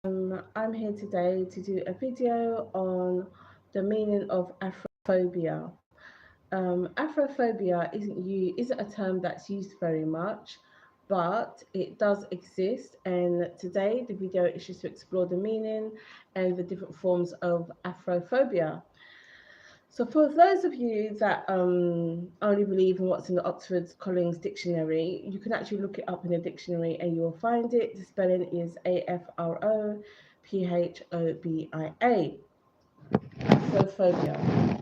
I'm here today to do a video on the meaning of Afrophobia. Afrophobia isn't a term that's used very much, but it does exist. And today the video is just to explore the meaning and the different forms of Afrophobia. So, for those of you that only believe in what's in the Oxford Collins Dictionary, you can actually look it up in the dictionary and you will find it. The spelling is Afrophobia. Afrophobia.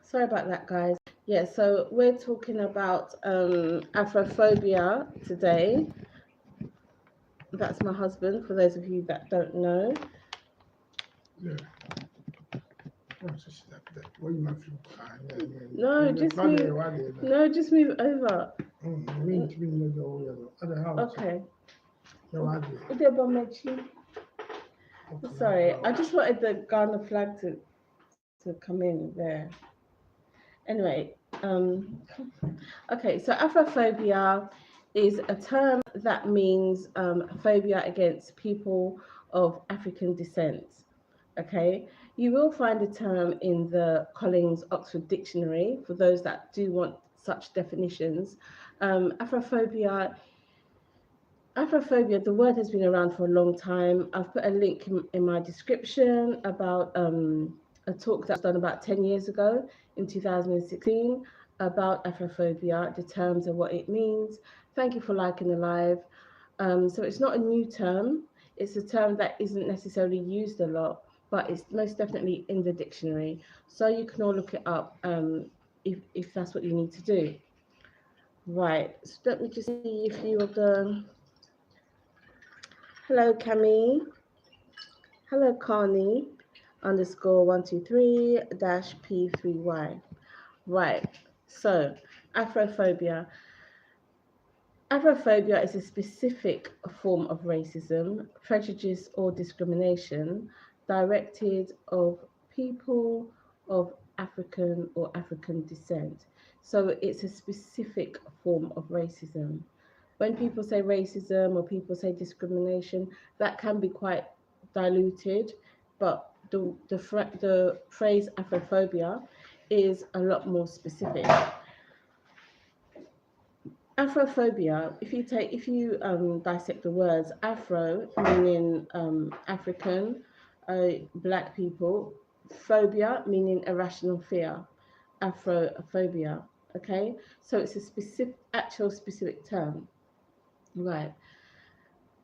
Sorry about that, guys. Yeah, so we're talking about Afrophobia today. That's my husband, for those of you that don't know. Yeah. No, just move. No, just move over. Okay. Sorry, I just wanted the Ghana flag to come in there. Anyway, okay, so Afrophobia is a term that means phobia against people of African descent. Okay, you will find the term in the Collins Oxford Dictionary for those that do want such definitions. Afrophobia Afrophobia, the word has been around for a long time. I've put a link in my description about a talk that was done about 10 years ago in 2016 about Afrophobia, the terms and what it means. Thank you for liking the live. So it's not a new term. It's a term that isn't necessarily used a lot, but it's most definitely in the dictionary. So you can all look it up if that's what you need to do. Right, so let me just see if you are the Hello, Cami. Hello, Connie. Underscore 123 dash P3Y. Right. So, Afrophobia. Afrophobia is a specific form of racism, prejudice, or discrimination directed of people of African or African descent. So, it's a specific form of racism. When people say racism or people say discrimination, that can be quite diluted, but the phrase Afrophobia is a lot more specific. Afrophobia, if you dissect the words, Afro meaning African, black people, phobia meaning irrational fear, Afrophobia. Okay, so it's a specific term, right?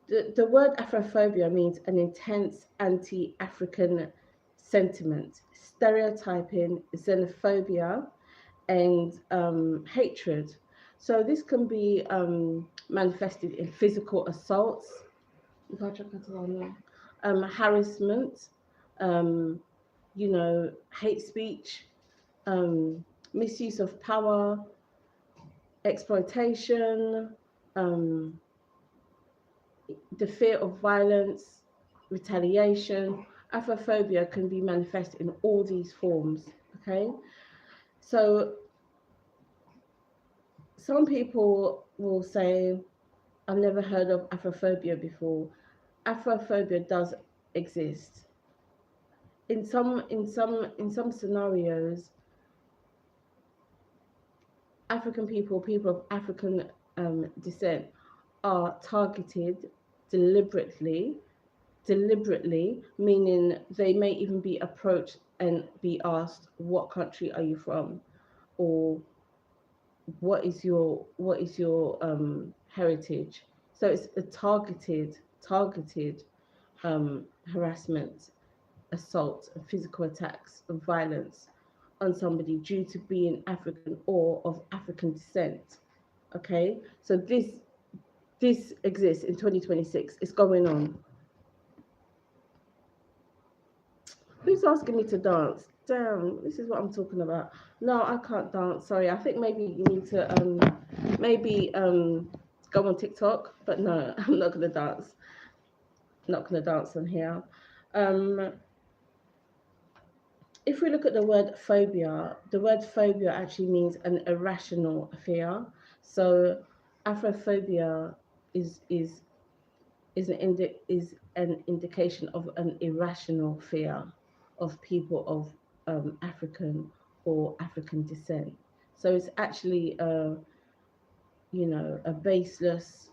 The word Afrophobia means an intense anti-African sentiment, stereotyping, xenophobia, and hatred. So this can be manifested in physical assaults, harassment, um, hate speech, misuse of power, exploitation, um, the fear of violence, retaliation. Afrophobia can be manifested in all these forms. Okay, so some people will say I've never heard of Afrophobia before. Afrophobia does exist. In some scenarios, African people, people of African descent, are targeted deliberately, deliberately, meaning they may even be approached and be asked, "What country are you from?" or "What is your heritage?" So it's a targeted harassment, assault, and physical attacks and violence on somebody due to being African or of African descent. Okay, so this exists in 2026. It's going on. Who's asking me to dance? Damn, this is what I'm talking about. No, I can't dance. Sorry, I think maybe you need to maybe go on TikTok, but no, I'm not gonna dance. Not gonna dance on here. Um, if we look at the word phobia actually means an irrational fear. So Afrophobia is is is an indication of an irrational fear of people of African or African descent. So it's actually a baseless.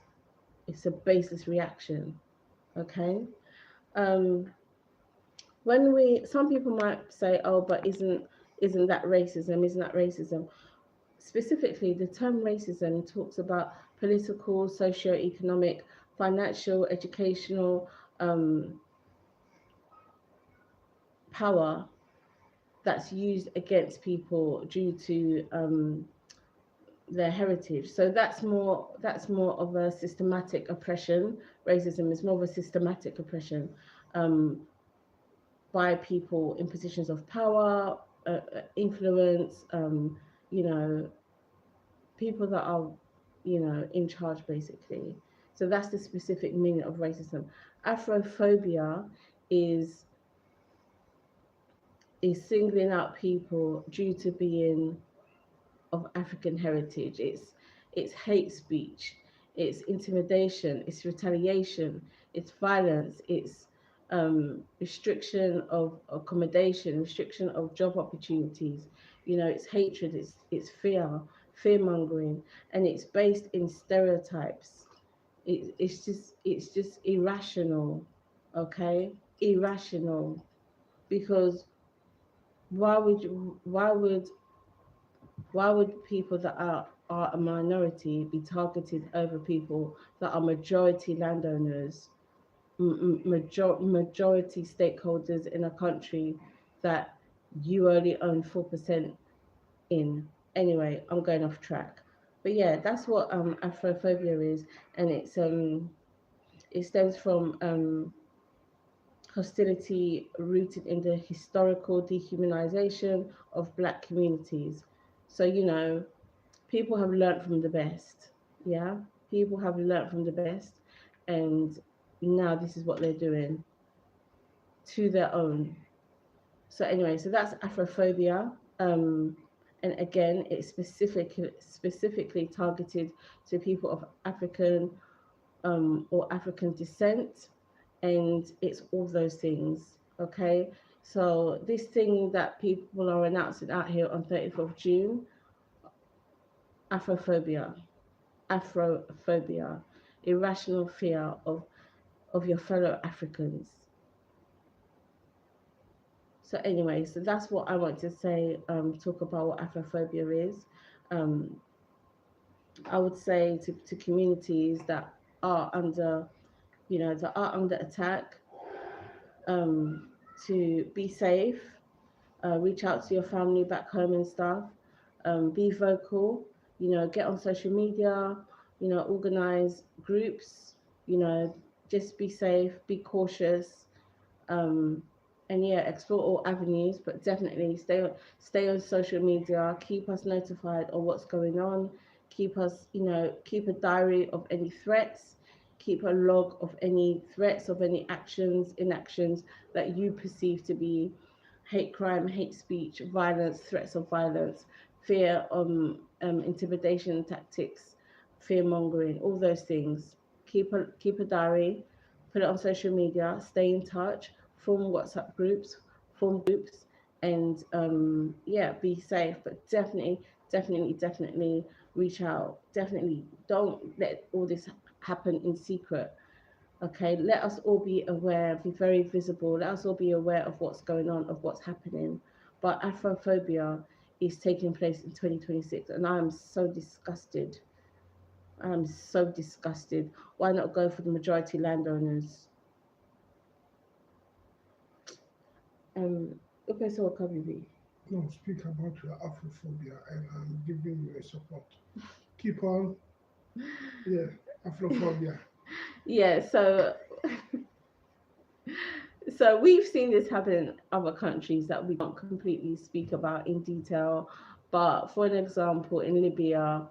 It's a baseless reaction. Okay. Um, when we some people might say, "Oh, but isn't that racism? Isn't that racism?" Specifically, the term racism talks about political, socio-economic, financial, educational power that's used against people due to their heritage. So that's more of a systematic oppression. Racism is more of a systematic oppression um, by people in positions of power, influence. You know, people that are in charge basically. So that's the specific meaning of racism. Afrophobia is is singling out people due to being of African heritage. It's hate speech, it's intimidation, it's retaliation, it's violence, it's restriction of accommodation, restriction of job opportunities. It's hatred, it's fear mongering, and it's based in stereotypes. It's just irrational, okay? Irrational, because why would people that are a minority be targeted over people that are majority landowners, majority stakeholders in a country that you only own 4% in? Anyway, I'm going off track. But yeah, that's what Afrophobia is, and it stems from hostility rooted in the historical dehumanization of black communities. So people have learned from the best. Yeah, people have learned from the best, and now this is what they're doing to their own. So anyway, so that's Afrophobia. And again, it's specifically targeted to people of African or African descent, and it's all those things. Okay, so this thing that people are announcing out here on 30th of June, Afrophobia. Afrophobia, irrational fear of your fellow Africans. So anyway, so that's what I want to say. Talk about what Afrophobia is. Um, I would say to communities that are under, attack, um, to be safe, reach out to your family back home and stuff. Be vocal. Get on social media. Organize groups. Just be safe. Be cautious. Um, and yeah, explore all avenues, but definitely stay on social media. Keep us notified of what's going on. Keep a diary of any threats. Keep a log of any threats, of any actions, inactions that you perceive to be hate crime, hate speech, violence, threats of violence, fear, intimidation tactics, fear mongering, all those things. keep a diary, put it on social media, stay in touch, form WhatsApp groups, and yeah, be safe. But definitely reach out. Definitely don't let all this happen in secret. Okay, let us all be aware, be very visible. Let us all be aware of what's going on, of what's happening. But Afrophobia is taking place in 2026, and I am so disgusted. I am so disgusted. Why not go for the majority landowners? Um, okay, so what can we be? No, speak about your Afrophobia and I'm giving you a support. Keep on, yeah, Afrophobia. Yeah, so we've seen this happen in other countries that we can't completely speak about in detail. But for an example, in Libya,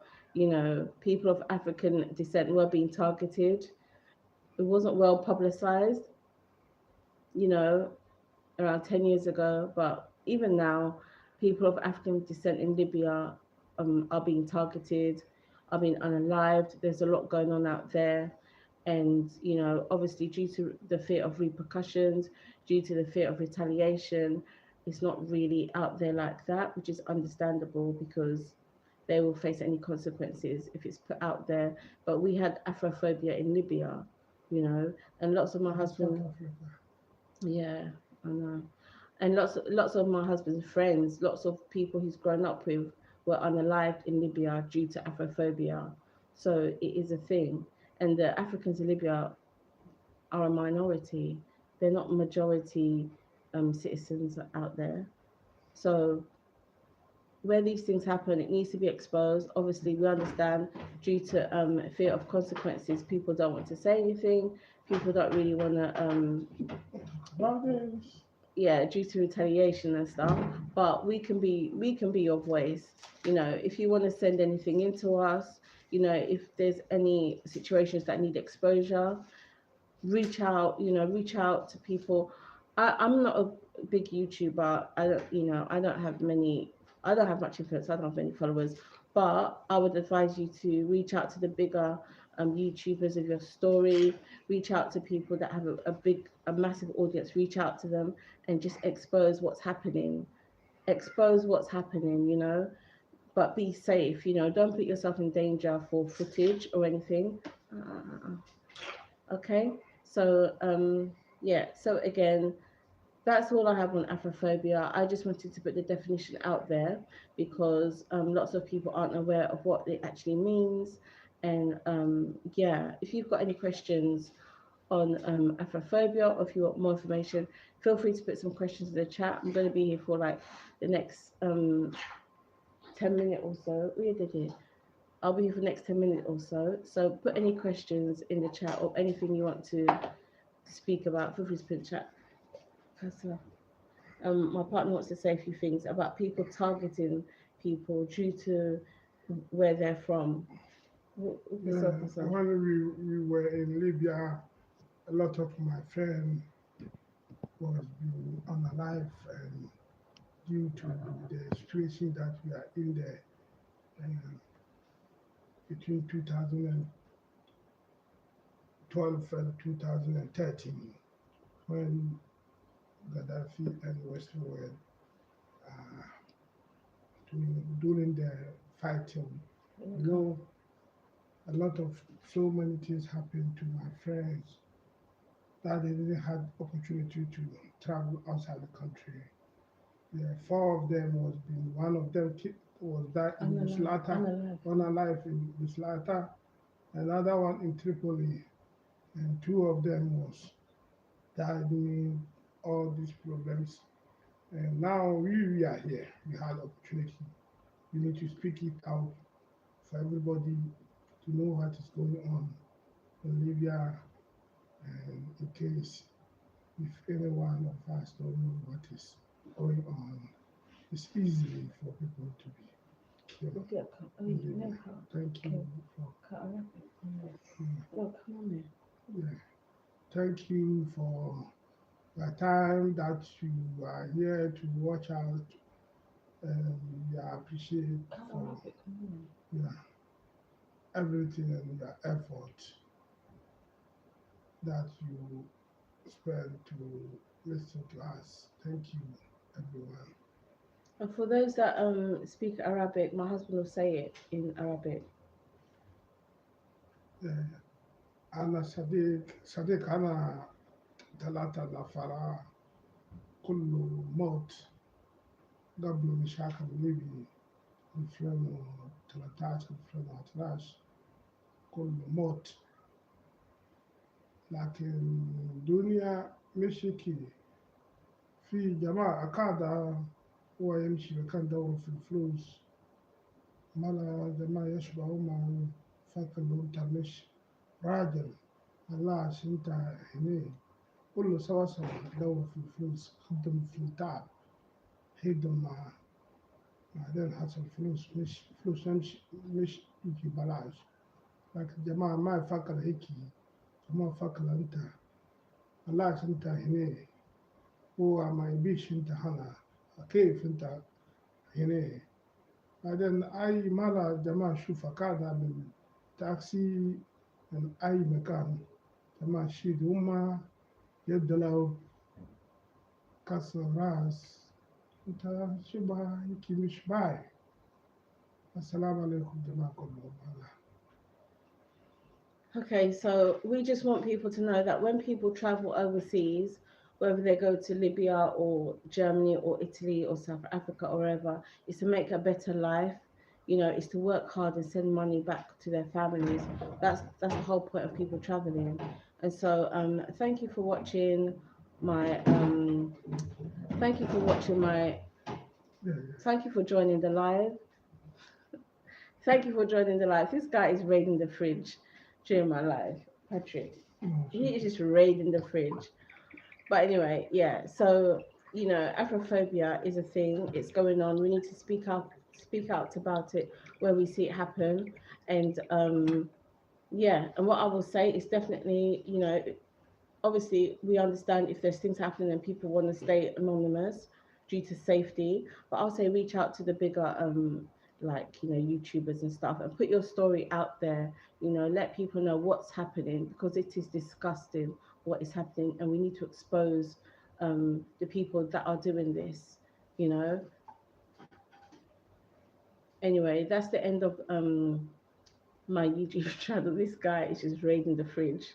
people of African descent were being targeted. It wasn't well publicized, you know, around 10 years ago, but even now, people of African descent in Libya are being targeted, are being unalived. There's a lot going on out there. And, obviously, due to the fear of repercussions, due to the fear of retaliation, it's not really out there like that, which is understandable because they will face any consequences if it's put out there. But we had Afrophobia in Libya, and lots of my In South husband, Africa. yeah, I know. And lots of my husband's friends, lots of people he's grown up with were unalived in Libya due to Afrophobia. So it is a thing. And the Africans in Libya are a minority. They're not majority citizens out there. So where these things happen, it needs to be exposed. Obviously, we understand due to fear of consequences, people don't want to say anything. People don't really want to About this, yeah, due to retaliation and stuff. But we can be your voice. If you want to send anything into us, if there's any situations that need exposure, reach out to people. I'm not a big YouTuber. I don't have much influence. I don't have many followers, but I would advise you to reach out to the bigger YouTubers of your story. Reach out to people that have a massive audience. Reach out to them and just expose what's happening. Expose what's happening. But be safe. Don't put yourself in danger for footage or anything. Okay, so yeah, so again, that's all I have on Afrophobia. I just wanted to put the definition out there because lots of people aren't aware of what it actually means. And yeah, if you've got any questions on Afrophobia or if you want more information, feel free to put some questions in the chat. I'm going to be here for like the next 10 minutes or so. We did it. I'll be here for the next 10 minutes or so. So put any questions in the chat or anything you want to speak about. Feel free to put in the chat. My partner wants to say a few things about people targeting people due to where they're from. yeah, when we were in Libya, a lot of my friends was being unalive and due to the situation that we are in there uh, between 2012 and 2013 when Gaddafi and West were uh, during the fighting. You know, a lot of so many things happened to my friends that they didn't have opportunity to travel outside the country. Yeah, four of them was being one of them was died in Mislata, one alive in Mislata, another one in Tripoli, and two of them was died in all these problems. And now we are here. We had opportunity. We need to speak it out for everybody to know what is going on in Libya, and in case if any one of us don't know what is going on, it's easy for people to be killed in Libya. Thank you for No, come on, man. yeah. Thank you for the time that you are here to watch out, and we appreciate for yeah, everything and your effort. that you spend to listen to us. Thank you, everyone. And for those that speak Arabic, my husband will say it in Arabic. آه، أنا صديق أنا 3 نفر كل موت قبل مشاكل ليبي 2013 2011 كل موت، لكن الدنيا مشي كده. في جماعة قاعدة هو يمشي كان دوره في الفلوس، ملا جماعة يشبهوا ما فاكر لو انت مش راجل الله عشان انت هنا كله سوا سوا دور في الفلوس، خدم في التعب، خدم بعدين حصل فلوس، مش فلوس مش يجي بلاش. لكن جماعة ما يفكر هيك، ما يفكر انت الله عشان انت هنا، هو ما يبيش انت هنا، كيف انت هنا. بعدين أي مرة جماعة شوف قاعدة من تاكسي من أي مكان، جماعة شيد هما يبدأوا كسر راس، أنت شبه هيك مش باي. السلام عليكم جماعة كلهم. Okay, so we just want people to know that when people travel overseas, whether they go to Libya or Germany or Italy or South Africa or wherever, is to make a better life. You know, is to work hard and send money back to their families. That's the whole point of people traveling. And so, thank you for watching my thank you for watching my Yeah, thank you for joining the live. Thank you for joining the live. This guy is raiding the fridge during my live, Patrick. yeah. He is just raiding the fridge. But anyway, yeah. So Afrophobia is a thing. It's going on. We need to speak out about it where we see it happen. And yeah. And what I will say is definitely, obviously we understand if there's things happening and people want to stay anonymous due to safety, but I'll say reach out to the bigger like YouTubers and stuff and put your story out there. Let people know what's happening, because it is disgusting what is happening, and we need to expose the people that are doing this you know anyway, that's the end of my YouTube channel. This guy is just raiding the fridge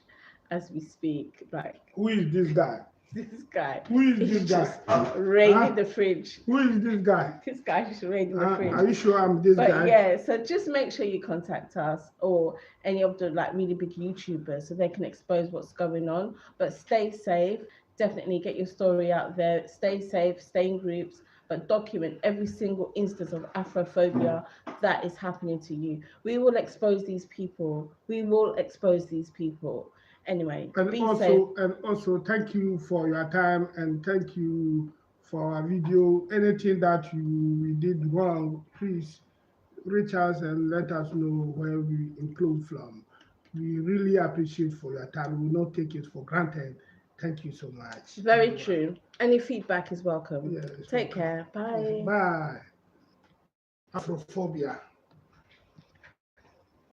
as we speak. Like, Who is this guy? this guy Who is is this just guy? raiding Huh? the fridge. Who is this guy? This guy is raiding the Are fridge. you sure I'm this But guy? yeah, so just make sure you contact us or any of the like really big YouTubers so they can expose what's going on. But stay safe. Definitely get your story out there. Stay safe, stay in groups, but document every single instance of Afrophobia that is happening to you. We will expose these people. We will expose these people. Anyway, And be safe. also thank you for your time, and thank you for our video. Anything that we did wrong, please reach us and let us know where we improve from. We really appreciate for your time. We will not take it for granted. Thank you so much. Very everyone. true. Any feedback is welcome. Yes, Take welcome. care. Bye. Bye. Afrophobia.